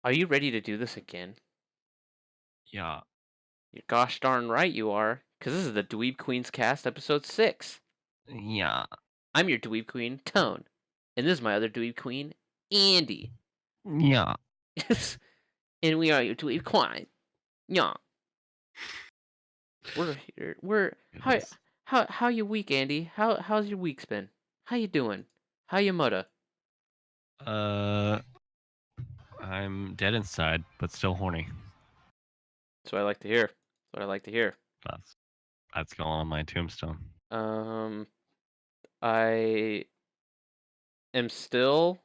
Are you ready to do this again? Yeah, You're gosh darn right you are, because this is the Dweeb Queens cast episode 6. yeah, I'm your Dweeb Queen, Tone. And this is my other Dweeb Queen, Andy. yeah. And we are your Dweeb Queen. Yeah, we're here. We're Goodness. how your week, Andy? How's your week's been? How you doing? How you mudda? Uh, I'm dead inside, but still horny. That's what I like to hear. That's what I like to hear. That's that's going on my tombstone. Um I am still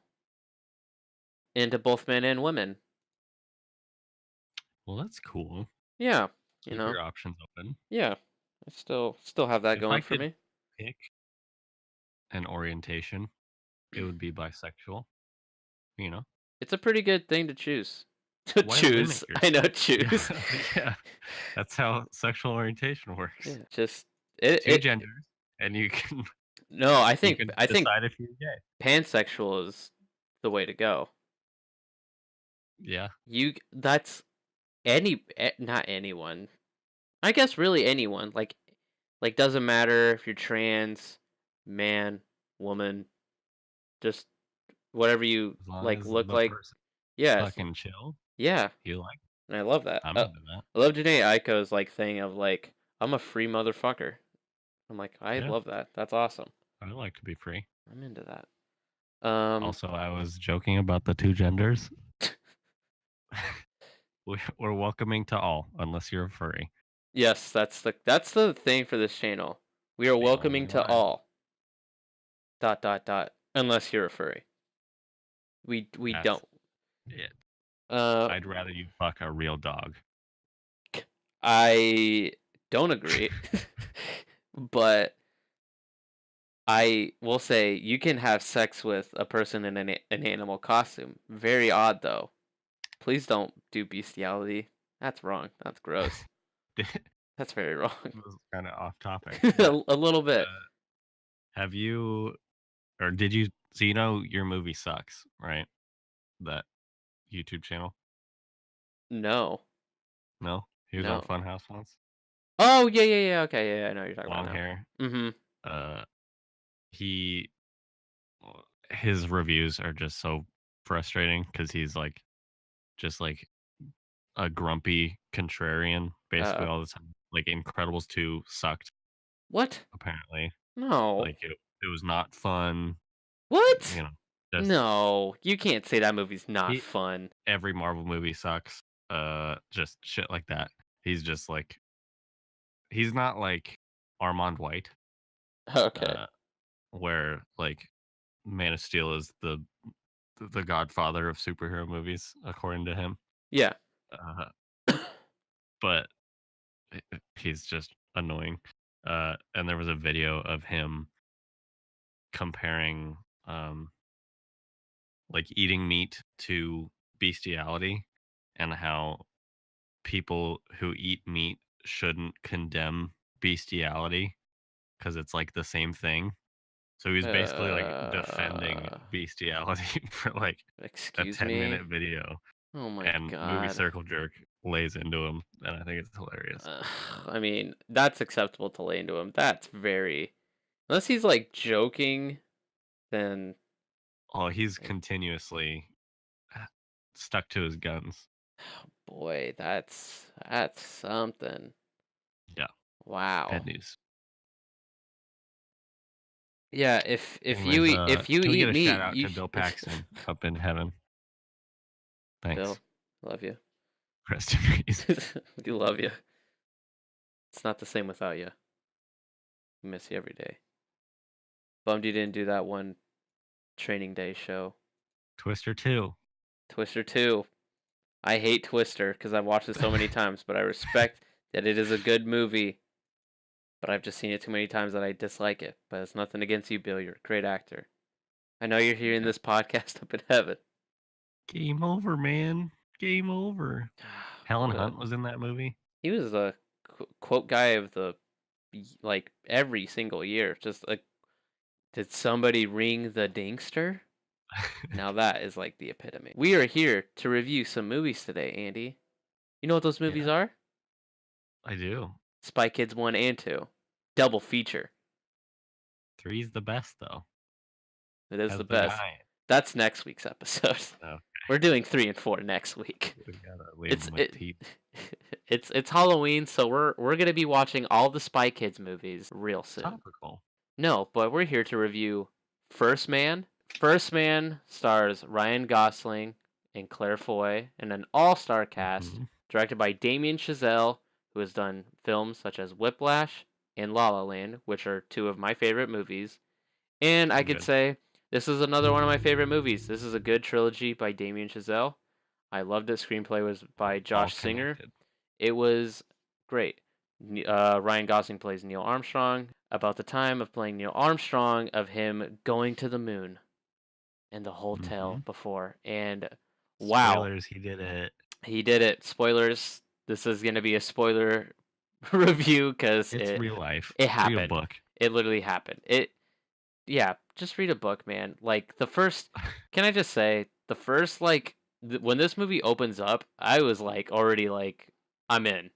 into both men and women. Well, that's cool. Yeah, you Keep know. your options open. Yeah. I still have that If I going for could me. pick an orientation, it would be bisexual. You know, It's a pretty good thing to choose. To why limit choose. I know yourself? choose. Yeah, yeah. That's how sexual orientation works. Yeah, just it Two it genders, and you can no, I you think can I think decide if you're gay. pansexual is the way to go. Yeah, That's not anyone. I guess really anyone. Like doesn't matter if you're trans, man, woman, just whatever you as long like as look the like. person Yes. fucking chill, Yeah. you like. And I love that. I'm into that. I love Janae Aiko's like thing of like, I'm a free motherfucker. I'm like, I Yeah, love that. That's awesome. I like to be free. I'm into that. Um, Also, I was joking about the two genders. We're welcoming to all, unless you're a furry. yes, that's the thing for this channel. We are The welcoming only to line. all. Dot dot dot. Unless you're a furry. We That's don't. it. Uh, I'd rather you fuck a real dog. I don't agree, but I will say you can have sex with a person in an animal costume. Very odd though. Please don't do bestiality. That's wrong. That's gross. This That's very wrong. is kind of off topic, but A little bit. uh, have you or did you? So you know your movie sucks, right? That YouTube channel. No. No, he was on No. Funhouse once. Oh, yeah, yeah, yeah. Okay, yeah, yeah, I know what you're talking about Long now. hair. Mhm. Uh, he his reviews are just so frustrating because he's like just like a grumpy contrarian basically Uh, all the time. Like Incredibles 2 sucked, what? apparently. No. Like it was not fun, you What? know. Just No. You can't say that movie's not he fun. every Marvel movie sucks. Just shit like that. He's just like he's not like Armand White, Okay. uh, where like Man of Steel is the godfather of superhero movies, according to him. Yeah. Uh, but he's just annoying. And there was a video of him comparing like eating meat to bestiality and how people who eat meat shouldn't condemn bestiality because it's like the same thing. So he's basically like defending Uh, bestiality for like a excuse 10-minute me? video, Oh my and movie god. circle jerk lays into him, and I think it's hilarious. Uh, I mean, that's acceptable to lay into him. That's very unless he's like joking, then Oh, he's continuously stuck to his guns. boy, that's something. Yeah, bad Wow. news. Yeah, if you Anyways, if you can we get eat a shout meat, out you to Bill Paxton up in heaven? Bill, Thanks. love you. Rest in peace. We love you. It's not the same without you. We miss you every day. Bummed you didn't do that one training day show. Twister 2. Twister 2. I hate Twister because I've watched it so many times, but I respect that it is a good movie. But I've just seen it too many times that I dislike it. But it's nothing against you, Bill. You're a great actor. I know you're hearing Yeah. this podcast up in heaven. Game over, man. Game over. Helen What? Hunt was in that movie. He was the quote guy of the like every single year. Just like, did somebody ring the dingster? Now that is like the epitome. We are here to review some movies today, Andy. You know what those movies Yeah, are? I do. Spy Kids 1 and 2. Double feature. Three's the best though. It is Has the the best. guy. That's next week's episode. Oh, We're doing 3 and 4 next week. we gotta leave It's him with it teeth. it's Halloween, so we're gonna be watching all the Spy Kids movies real soon. Topical. No, but we're here to review First Man. First Man stars Ryan Gosling and Claire Foy in an all-star cast, Hmm. directed by Damien Chazelle, who has done films such as Whiplash and La La Land, which are two of my favorite movies. And I could Good. say this is another one of my favorite movies. This is a good trilogy by Damien Chazelle. I loved it. Screenplay was by All Josh Singer. connected. It was great. Ryan Gosling plays Neil Armstrong. About the time of playing Neil Armstrong, of him going to the moon, and the whole Hmm. tale before. And wow, Spoilers. He did it. he did it. Spoilers. This is gonna be a spoiler review because It's it real life. it Read a happened. book. It literally happened. Yeah. Just read a book, man. Like the first. Can I just say the first when this movie opens up, I was like already like I'm in.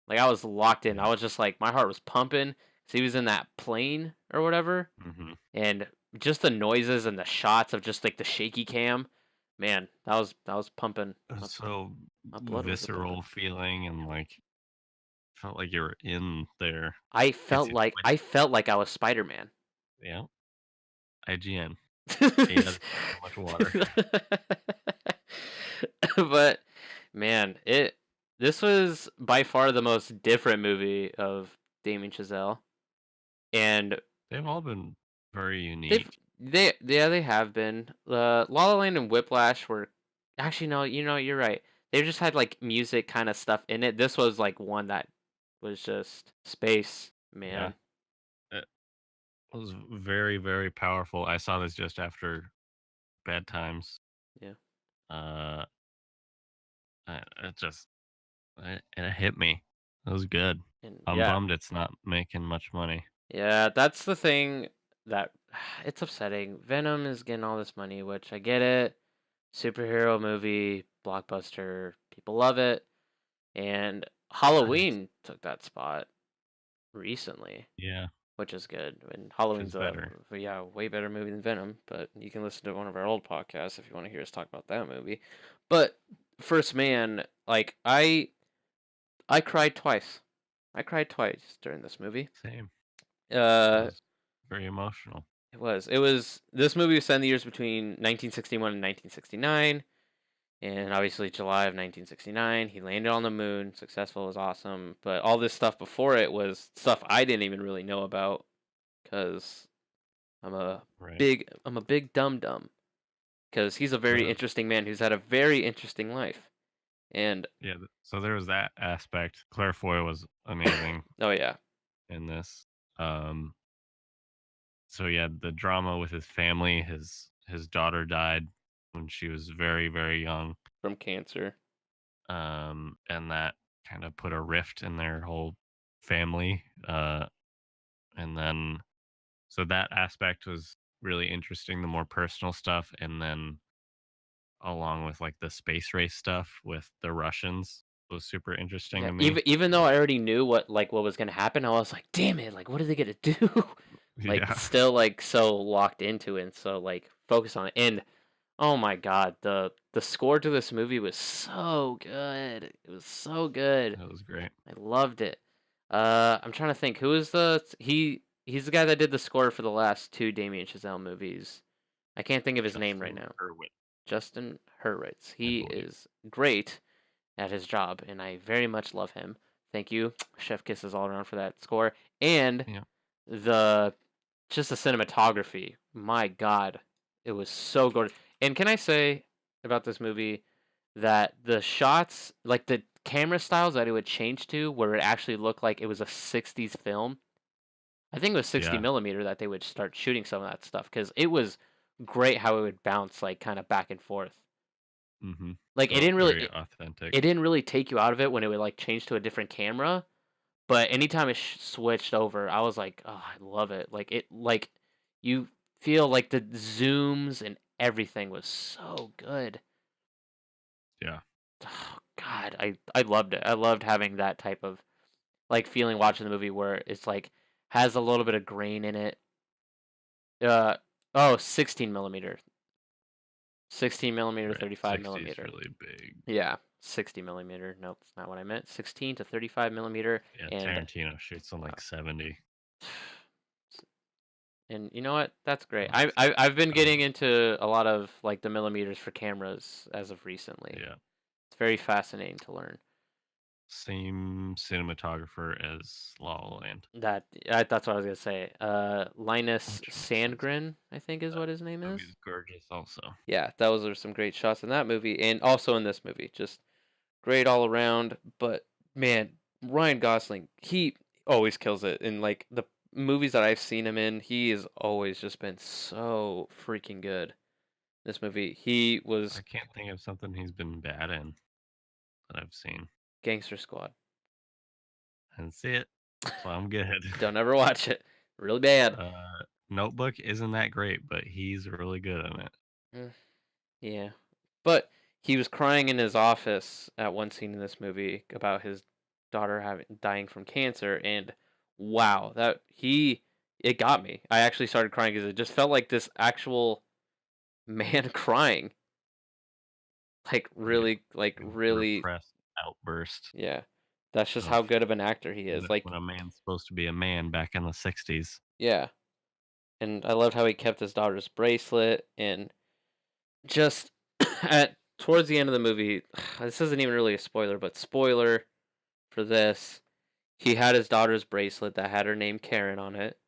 Like I was locked in. I Yeah. was just like my heart was pumping. So he was in that plane or whatever, Hmm. and just the noises and the shots of just like the shaky cam, man, that was pumping. So My blood was pumping. visceral feeling and like felt like you were in there. I It's felt like I felt like I was Spider Man. yeah. IGN. 8 out of 10. How much water? But man, it this was by far the most different movie of Damien Chazelle, and They've all been very they've unique. they have been. La La Land and Whiplash were actually no, you're right. They just had like music kind of stuff in it. This was like one that was just space, Yeah. man. It was very, very powerful. I saw this just after Bad Times. Yeah, Uh, it just it hit me. It was good. and I'm yeah, bummed it's not making much money. yeah. That's the thing that it's upsetting. Venom is getting all this money, which I get it. Superhero movie, blockbuster, people love it, and But it's Halloween took that spot recently. yeah, Which is good. And which is Halloween's better. yeah, way better movie than Venom, but you can listen to one of our old podcasts if you want to hear us talk about that movie. But First Man, like I cried twice. I cried twice during this movie. Same. It Uh was very emotional. it was this movie was set in the years between 1961 and 1969. And obviously July of 1969, he landed on the moon, successful, was awesome. But all this stuff before it was stuff I didn't even really know about because Right. I'm a big dum dum because he's a very The interesting man who's had a very interesting life. And yeah. So there was that aspect. Claire Foy was amazing oh yeah, in this. Um. So yeah, the drama with his family. His daughter died when she was very, very young. from cancer. And that kind of put a rift in their whole family. And then so that aspect was really interesting, the more personal stuff, and then along with like the space race stuff with the Russians was super interesting Yeah, to me. even though I already knew what was gonna happen, I was like, damn it, like what are they gonna do? Like Yeah, still like so locked into it and so like focused on it. And oh my god, the score to this movie was so good. It was so good. that was great. I loved it. I'm trying to think who is he's the guy that did the score for the last two Damien Chazelle movies. I can't think of his name right Justin now. Hurwitz, Justin Hurwitz. I He believe. is great at his job, and I very much love him. Thank you, Chef Kisses all around for that score and Yeah, the just the cinematography. My God, it was so good. And can I say about this movie that the shots, like the camera styles that it would change to, where it actually looked like it was a '60s film. I think it was 60 yeah, millimeter that they would start shooting some of that stuff because it was great how it would bounce like kind of back and forth. mm-hmm. Like Felt very authentic. it didn't really take you out of it when it would like change to a different camera. But anytime it switched over, I was like, "Oh, I love it." Like you feel like the zooms and everything was so good. Yeah. Oh, God, I loved it. I loved having that type of like feeling watching the movie where it's like has a little bit of grain in it. Uh oh, 16 millimeter, 16 millimeter, Right. 35 60 is millimeter. really big. Yeah, 60 millimeter. Nope, that's not what I meant. 16 to 35 millimeter, Yeah, and Tarantino shoots on wow. like 70. And you know what? That's great. Well, I've been getting um, into a lot of like the millimeters for cameras as of recently. yeah. It's very fascinating to learn. Same cinematographer as La La Land. That's what I was gonna say. Linus Which makes sense. Sandgren, I think is That what his name is. movie's gorgeous also. Yeah, those are some great shots in that movie, and also in this movie. Just great all around. But man, Ryan Gosling, he always kills it in like the movies that I've seen him in. He has always just been so freaking good. This movie, he I was can't think of something he's been bad in that I've seen. Gangster Squad. And see it. So I'm good. Don't ever watch it. Really bad. Notebook isn't that great, but he's really good in it. Mm, yeah. But he was crying in his office at one scene in this movie about his daughter having dying from cancer, and wow, that he it got me. I actually started crying because it just felt like this actual man crying. Yeah. Like A really, repressed outburst yeah. That's just how of good of an actor he is. when Like, a man's supposed to be a man back in the 60s. yeah. And I loved how he kept his daughter's bracelet and just at towards the end of the movie, this isn't even really a spoiler, but spoiler for this, he had his daughter's bracelet that had her name Karen on it,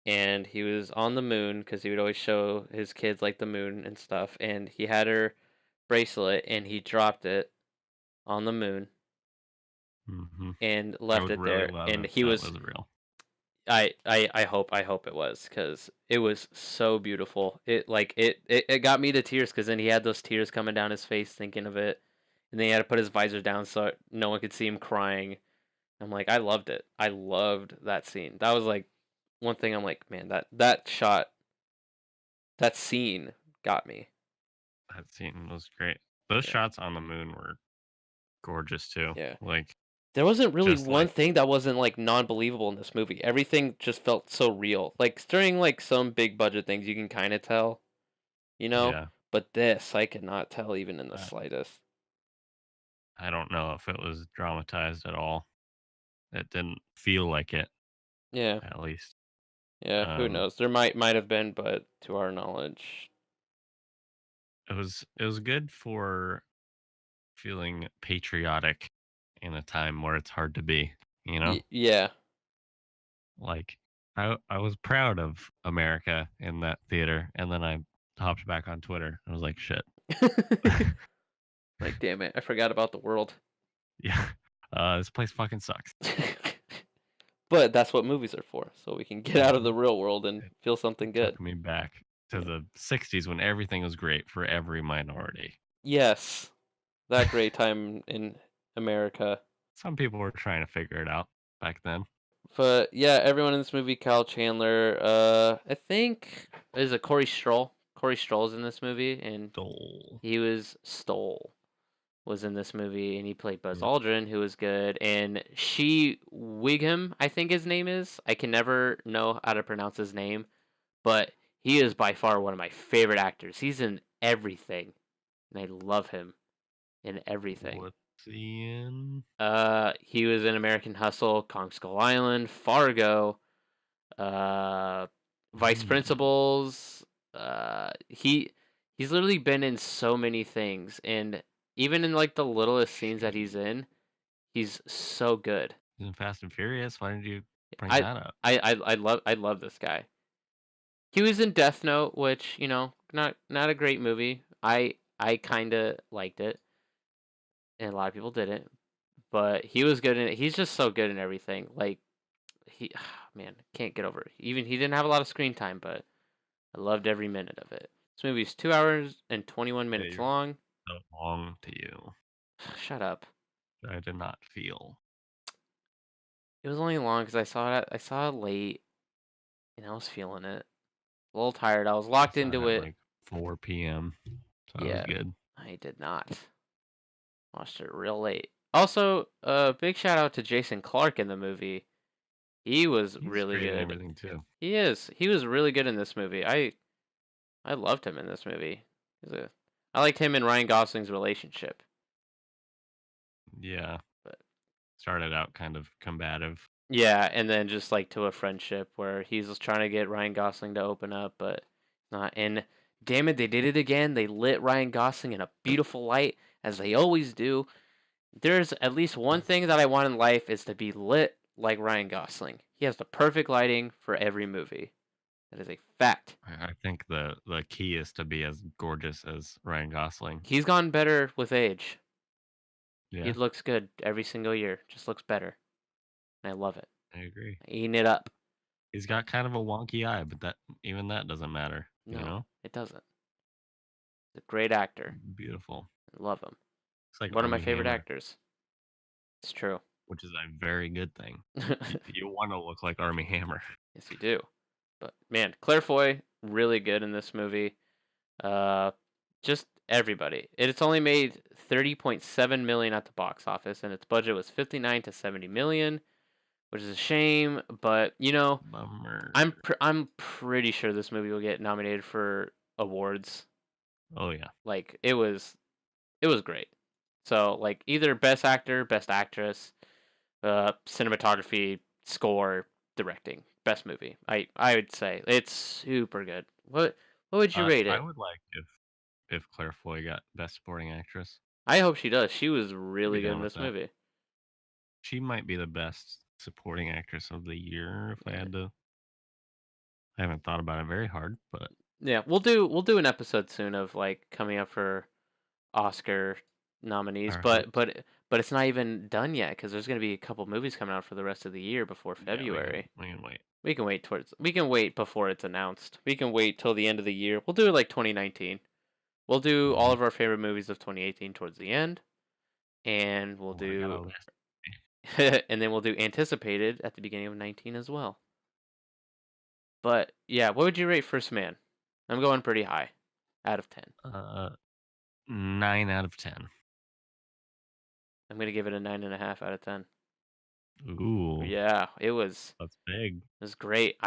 and he was on the moon because he would always show his kids like the moon and stuff, and he had her bracelet and he dropped it on the moon Hmm. and I left would it really there, love and if he that was was real. I hope it was because it was so beautiful. It got me to tears because then he had those tears coming down his face thinking of it, and then he had to put his visor down so no one could see him crying. I'm like, I loved it. I loved that scene. That was like one thing. I'm like, man, that shot, that scene got me. That scene was great. Those Yeah, shots on the moon were gorgeous too. yeah. Like There wasn't really just one like thing that wasn't like non-believable in this movie. Everything just felt so real. Like during like some big budget things, you can kind of tell, you know. yeah. But this, I could not tell even in the I, slightest. I don't know if it was dramatized at all. It didn't feel like it, Yeah, at least. yeah. Who Um, knows? There might have been, but to our knowledge, it was good for feeling patriotic in a time where it's hard to be, you know? yeah. Like I was proud of America in that theater, and then I hopped back on Twitter. I was like, shit. Like, damn it, I forgot about the world. Yeah. This place fucking sucks. But that's what movies are for, so we can get out of the Mhm. real world and It, feel it something good. took me back to Yeah. the 60s when everything was great for every minority. Yes, that great time in America. Some people were trying to figure it out back then. But yeah, everyone in this movie, Kyle Chandler, I think is a Corey Stroll. Corey Stroll's in this movie, and Dole. he was Stoll was in this movie, and he played Buzz Yeah. Aldrin, who was good. And She Wigham, I think his name is. I can never know how to pronounce his name, but he is by far one of my favorite actors. He's in everything, and I love him in everything. What's he in? He was in American Hustle, Kong Skull Island, Fargo, uh, Vice Hmm. Principals. He's literally been in so many things, and even in like the littlest scenes that he's Shoot. in, he's so good. He's in Fast and Furious. Why did you bring I that up? I love this guy. He was in Death Note, which not a great movie. I kind of liked it, and a lot of people didn't. But he was good in it. He's just so good in everything. Like he, man, can't get over it. Even he didn't have a lot of screen time, but I loved every minute of it. This movie's 2 hours and 21 Yeah, minutes you're long. so long to you. Shut up. I did not feel. It was only long because I saw it late, and I was feeling it. A little tired. I was I locked saw it into at it. like 4 p.m. So that was Yeah, good. I did not. Watched it real late. Also, big shout out to Jason Clarke in the movie. He was He's really great and good. everything too. He is. He was really good in this movie. I loved him in this movie. He's a, I liked him and Ryan Gosling's relationship. Yeah, But started out kind of combative. yeah, and then just like to a friendship where he's just trying to get Ryan Gosling to open up, but not. And damn it, they did it again. They lit Ryan Gosling in a beautiful light, as they always do. There's at least one thing that I want in life is to be lit like Ryan Gosling. He has the perfect lighting for every movie. That is a fact. I think the key is to be as gorgeous as Ryan Gosling. He's gotten better with age. He Yeah, looks good every single year. Just looks better. And I love it. I agree. Eating it up. He's got kind of a wonky eye, but that doesn't matter. You No, know, it doesn't. He's a great actor. beautiful. I love him. It's like One of my Army favorite Hammer, actors. It's true. which is a very good thing. Yes, You want to look like Army Hammer. you do. But man, Claire Foy really good in this movie. Uh, just everybody. It's only made 30.7 million at the box office, and its budget was 59 to 70 million, which is a shame. But Bummer. I'm pretty sure this movie will get nominated for awards. Oh yeah, Like it was great. So like either best actor, best actress, cinematography, score, directing, best movie. I would say it's super good. What would you rate I it? would like if Claire Foy got Best Supporting Actress. I hope she does. She was I'd be really good down in with this that. movie. She might be the best supporting actress of the year if I Yeah. had to. I haven't thought about it very hard, but Yeah, we'll do an episode soon of like coming up for Oscar nominees, all right. but it's not even done yet because there's gonna be a couple movies coming out for the rest of the year before Yeah, February. we can wait. We can wait before it's announced. We can wait till the end of the year. We'll do it like 2019. We'll do all Hmm. of our favorite movies of 2018 towards the end, and we'll Oh, I got do a list. and then we'll do anticipated at the beginning of 19 as well. But yeah, what would you rate First Man? I'm going pretty high, out of 10. 9 out of 10. I'm gonna give it a 9.5 out of 10. Ooh, Yeah, that's big. it was great.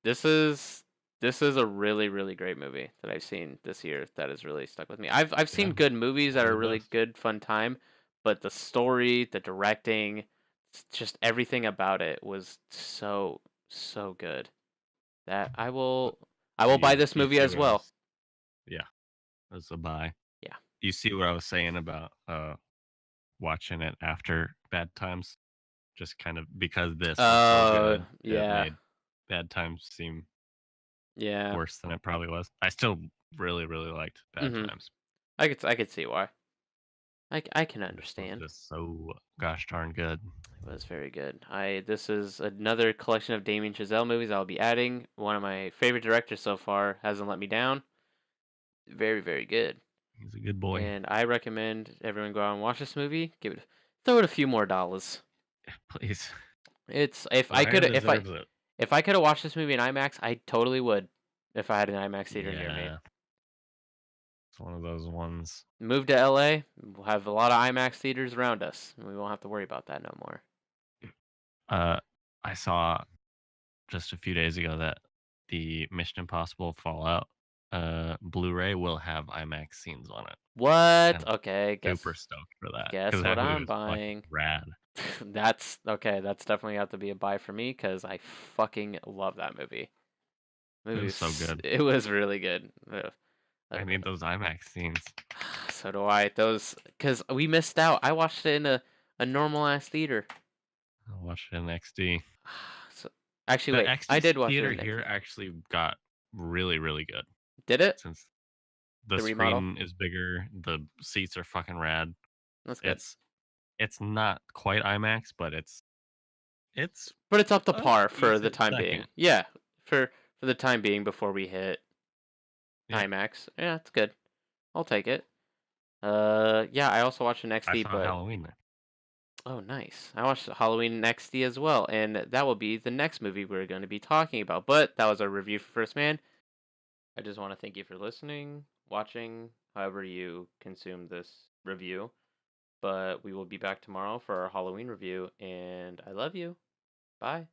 This is this is a really really great movie that I've seen this year that has really stuck with me. I've seen Yeah, good movies that one are of the really best. good fun time, but the story, the directing, just everything about it was so good that I will buy this You movie see as what I well. was? Yeah, that's a buy. Yeah. You see what I was saying about watching it after Bad Times? Just kind of because this was so good, it Yeah. made Bad Times seem Yeah. worse than it probably was. I still really, really liked Bad Mhm. Times. I could see why. I can This was understand. just so gosh darn good. It was very good. This is another collection of Damien Chazelle movies I'll be adding. One of my favorite directors so far, hasn't let me down. Very, very good. He's a good boy. And I recommend everyone go out and watch this movie. Throw it a few more dollars. Please. It's The man deserves it. if I could have watched this movie in IMAX, I totally would. If I had an IMAX theater near me. Yeah. It's one of those ones. Move to LA, we'll have a lot of IMAX theaters around us. And we won't have to worry about that no more. Uh I saw just a few days ago that the Mission Impossible Fallout Blu-ray will have IMAX scenes on it. What? And Okay, super stoked for that guess because what that movie I'm was fucking buying. rad. That's okay. That's definitely have to be a buy for me because I fucking love that movie. It was so good. It was really good. Uh, I need those IMAX scenes. so do I. Those because we missed out. I watched it in a normal ass theater. I'll watch it in XD. So actually, The wait. I XD did watch it theater in next. here actually got really, really good Did it? since the The remodel. screen is bigger, the seats are fucking rad. That's good. It's not quite IMAX, but it's But it's up to a par for the decent time being. second. Yeah, for the time being before we hit Yeah, IMAX. Yeah, it's good. I'll take it. Yeah. I also watched an I XD, saw but Halloween there. oh, nice. I watched Halloween XD as well, and that will be the next movie we're going to be talking about. But that was our review for First Man. I just want to thank you for listening, watching, however you consume this review. But we will be back tomorrow for our Halloween review, and I love you. Bye.